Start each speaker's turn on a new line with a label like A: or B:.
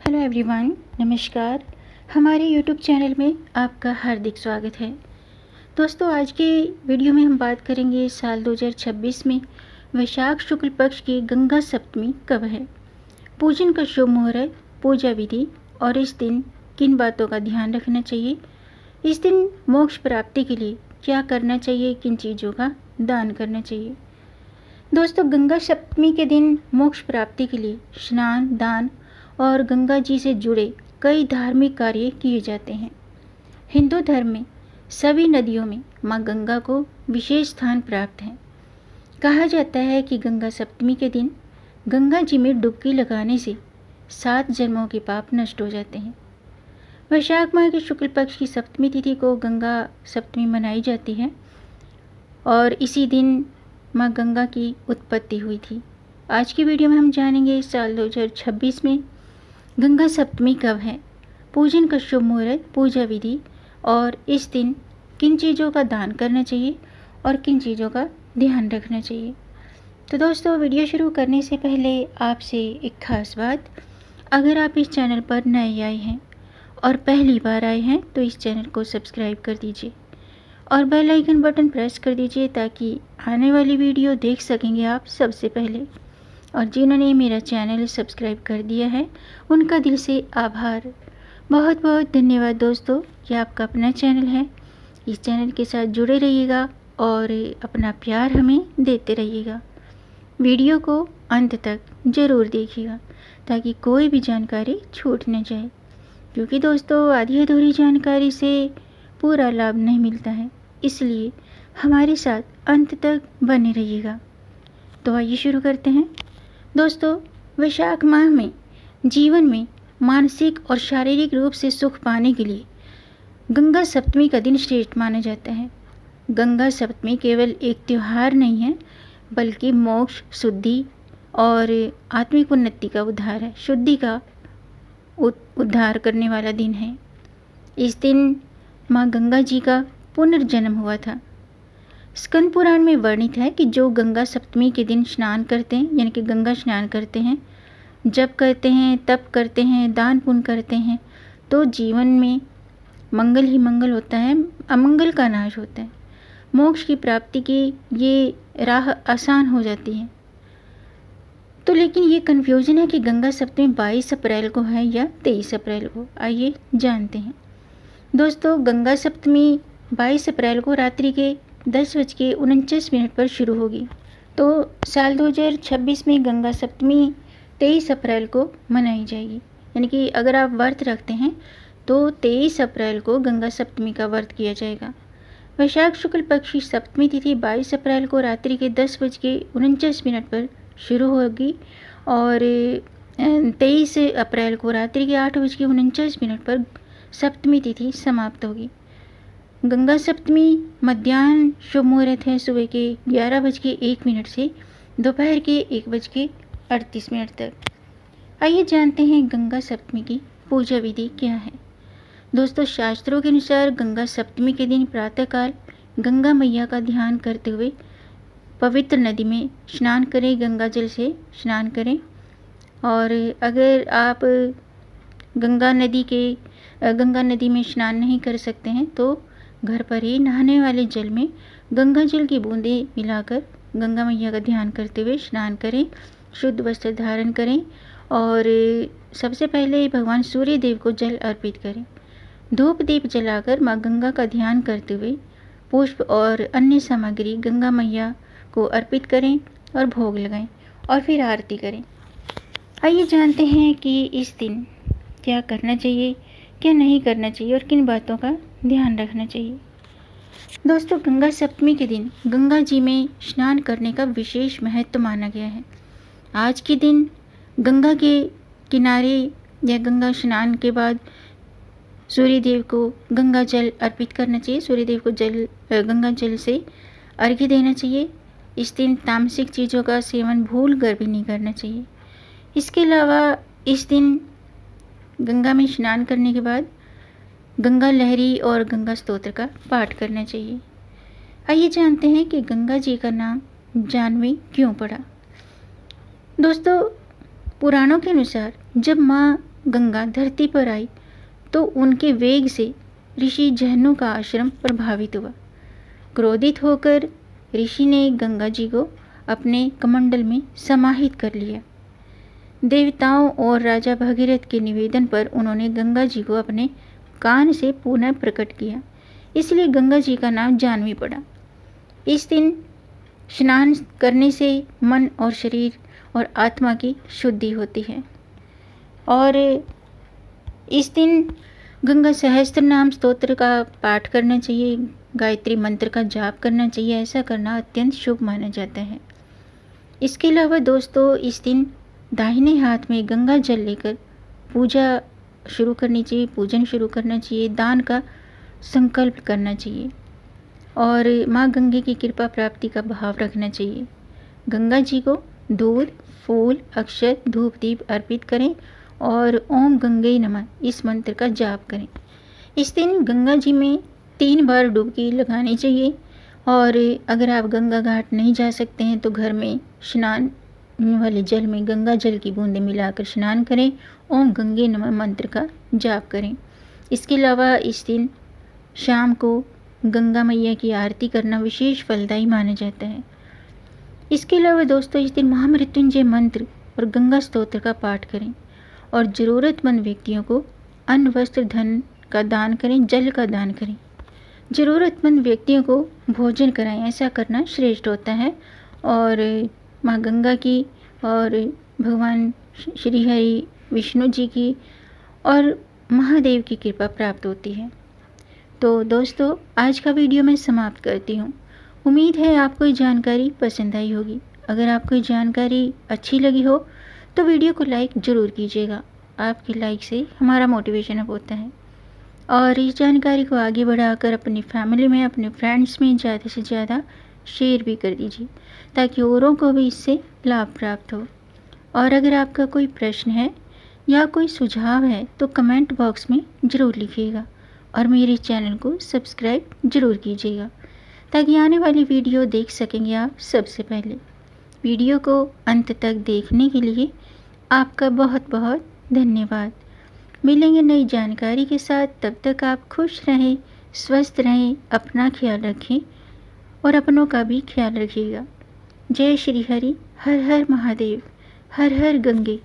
A: Hello everyone, नमस्कार। हमारे YouTube channel में आपका हार्दिक स्वागत है। दोस्तों, आज के वीडियो में हम बात करेंगे साल 2026 में वैशाख शुक्ल पक्ष की गंगा सप्तमी कब है, पूजन का शुभ मुहूर्त, पूजा विधि और इस दिन किन बातों का ध्यान रखना चाहिए। इस दिन मोक्ष प्राप्ति के लिए क्या करना चाहिए, किन चीज़ों का दान करना चाहिए। दोस्तों, गंगा सप्तमी के दिन मोक्ष प्राप्ति के लिए स्नान, दान और गंगा जी से जुड़े कई धार्मिक कार्य किए जाते हैं। हिंदू धर्म में सभी नदियों में मां गंगा को विशेष स्थान प्राप्त है। कहा जाता है कि गंगा सप्तमी के दिन गंगा जी में डुबकी लगाने से 7 जन्मों के पाप नष्ट हो जाते हैं। वैशाख माह के शुक्ल पक्ष की सप्तमी तिथि को गंगा सप्तमी मनाई जाती है और इसी दिन मां गंगा की उत्पत्ति हुई थी। आज की वीडियो में हम जानेंगे साल 2026 में गंगा सप्तमी कब है, पूजन का शुभ मुहूर्त, पूजा विधि और इस दिन किन चीज़ों का दान करना चाहिए और किन चीज़ों का ध्यान रखना चाहिए। तो दोस्तों, वीडियो शुरू करने से पहले आपसे एक खास बात, अगर आप इस चैनल पर नए आए हैं और पहली बार आए हैं तो इस चैनल को सब्सक्राइब कर दीजिए और बेल आइकन बटन प्रेस कर दीजिए ताकि आने वाली वीडियो देख सकेंगे आप सबसे पहले। और जिन्होंने मेरा चैनल सब्सक्राइब कर दिया है उनका दिल से आभार, बहुत बहुत धन्यवाद। दोस्तों, ये आपका अपना चैनल है, इस चैनल के साथ जुड़े रहिएगा और अपना प्यार हमें देते रहिएगा। वीडियो को अंत तक ज़रूर देखिएगा ताकि कोई भी जानकारी छूट न जाए, क्योंकि दोस्तों आधी अधूरी जानकारी से पूरा लाभ नहीं मिलता है, इसलिए हमारे साथ अंत तक बने रहिएगा। तो आइए शुरू करते हैं। दोस्तों, वैशाख माह में जीवन में मानसिक और शारीरिक रूप से सुख पाने के लिए गंगा सप्तमी का दिन श्रेष्ठ माना जाता है। गंगा सप्तमी केवल एक त्यौहार नहीं है, बल्कि मोक्ष, शुद्धि और आत्मिक उन्नति का उद्धार है, शुद्धि का उद्धार करने वाला दिन है। इस दिन माँ गंगा जी का पुनर्जन्म हुआ था। स्कंद पुराण में वर्णित है कि जो गंगा सप्तमी के दिन स्नान करते हैं, यानी कि गंगा स्नान करते हैं, जप करते हैं, तप करते हैं, दान पुण्य करते हैं, तो जीवन में मंगल ही मंगल होता है, अमंगल का नाश होता है। मोक्ष की प्राप्ति की ये राह आसान हो जाती है। तो लेकिन ये कन्फ्यूजन है कि गंगा सप्तमी 22 अप्रैल को है या 23 अप्रैल को। आइए जानते हैं। दोस्तों, गंगा सप्तमी 22 अप्रैल को रात्रि के 10:49 पर शुरू होगी। तो साल 2026 में गंगा सप्तमी 23 अप्रैल को मनाई जाएगी, यानी कि अगर आप व्रत रखते हैं तो 23 अप्रैल को गंगा सप्तमी का व्रत किया जाएगा। वैशाख शुक्ल पक्ष की सप्तमी तिथि 22 अप्रैल को रात्रि के 10:49 पर शुरू होगी और 23 अप्रैल को रात्रि के 8:49 पर सप्तमी तिथि समाप्त होगी। गंगा सप्तमी मध्याह्न शुभ मुहूर्त है सुबह के 11:01 से दोपहर के 1:38 तक। आइए जानते हैं गंगा सप्तमी की पूजा विधि क्या है। दोस्तों, शास्त्रों के अनुसार गंगा सप्तमी के दिन प्रातःकाल गंगा मैया का ध्यान करते हुए पवित्र नदी में स्नान करें, गंगा जल से स्नान करें। और अगर आप गंगा नदी में स्नान नहीं कर सकते हैं तो घर पर ही नहाने वाले जल में गंगा जल की बूंदें मिलाकर गंगा मैया का ध्यान करते हुए स्नान करें, शुद्ध वस्त्र धारण करें और सबसे पहले भगवान सूर्य देव को जल अर्पित करें। धूप दीप जलाकर माँ गंगा का ध्यान करते हुए पुष्प और अन्य सामग्री गंगा मैया को अर्पित करें और भोग लगाएं और फिर आरती करें। आइए जानते हैं कि इस दिन क्या करना चाहिए, क्या नहीं करना चाहिए और किन बातों का ध्यान रखना चाहिए। दोस्तों, गंगा सप्तमी के दिन गंगा जी में स्नान करने का विशेष महत्व माना गया है। आज के दिन गंगा के किनारे या गंगा स्नान के बाद सूर्य देव को गंगा जल अर्पित करना चाहिए, सूर्य देव को गंगा जल से अर्घ्य देना चाहिए। इस दिन तामसिक चीज़ों का सेवन भूल कर भी नहीं करना चाहिए। इसके अलावा इस दिन गंगा में स्नान करने के बाद गंगा लहरी और गंगा स्तोत्र का पाठ करना चाहिए। आइए जानते हैं कि गंगा जी का नाम जानवी क्यों पड़ा। दोस्तों, पुराणों के अनुसार जब माँ गंगा धरती पर आई तो उनके वेग से ऋषि झरनू का आश्रम प्रभावित हुआ। क्रोधित होकर ऋषि ने गंगा जी को अपने कमंडल में समाहित कर लिया। देवताओं और राजा भगीरथ के निवेदन पर उन्होंने गंगा जी को अपने कान से पुनः प्रकट किया, इसलिए गंगा जी का नाम जाह्नवी पड़ा। इस दिन स्नान करने से मन और शरीर और आत्मा की शुद्धि होती है और इस दिन गंगा सहस्त्र नाम स्तोत्र का पाठ करना चाहिए, गायत्री मंत्र का जाप करना चाहिए। ऐसा करना अत्यंत शुभ माना जाता है। इसके अलावा दोस्तों, इस दिन दाहिने हाथ में गंगा जल लेकर पूजा शुरू करनी चाहिए, पूजन शुरू करना चाहिए, दान का संकल्प करना चाहिए और माँ गंगे की कृपा प्राप्ति का भाव रखना चाहिए। गंगा जी को दूध, फूल, अक्षत, धूप, दीप अर्पित करें और ओम गंगे नमः इस मंत्र का जाप करें। इस दिन गंगा जी में 3 बार डुबकी लगानी चाहिए और अगर आप गंगा घाट नहीं जा सकते हैं तो घर में स्नान वाले जल में गंगा जल की बूंदें मिलाकर स्नान करें, ओम गंगे नमः मंत्र का जाप करें। इसके अलावा इस दिन शाम को गंगा मैया की आरती करना विशेष फलदायी माना जाता है। इसके अलावा दोस्तों, इस दिन महामृत्युंजय मंत्र और गंगा स्तोत्र का पाठ करें और ज़रूरतमंद व्यक्तियों को अन्न, वस्त्र, धन का दान करें, जल का दान करें। ज़रूरतमंद व्यक्तियों को भोजन कराएं, ऐसा करना श्रेष्ठ होता है और माँ गंगा की और भगवान श्री हरि विष्णु जी की और महादेव की कृपा प्राप्त होती है। तो दोस्तों, आज का वीडियो मैं समाप्त करती हूँ। उम्मीद है आपको ये जानकारी पसंद आई होगी। अगर आपको ये जानकारी अच्छी लगी हो तो वीडियो को लाइक ज़रूर कीजिएगा। आपके लाइक से हमारा मोटिवेशन अप होता है और इस जानकारी को आगे बढ़ाकर अपनी फैमिली में, अपने फ्रेंड्स में ज़्यादा से ज़्यादा शेयर भी कर दीजिए ताकि औरों को भी इससे लाभ प्राप्त हो। और अगर आपका कोई प्रश्न है या कोई सुझाव है तो कमेंट बॉक्स में ज़रूर लिखिएगा और मेरे चैनल को सब्सक्राइब ज़रूर कीजिएगा ताकि आने वाली वीडियो देख सकेंगे आप सबसे पहले। वीडियो को अंत तक देखने के लिए आपका बहुत बहुत धन्यवाद। मिलेंगे नई जानकारी के साथ, तब तक आप खुश रहें, स्वस्थ रहें, अपना ख्याल रखें और अपनों का भी ख्याल रखिएगा। जय श्री हरि, हर हर महादेव, हर हर गंगे।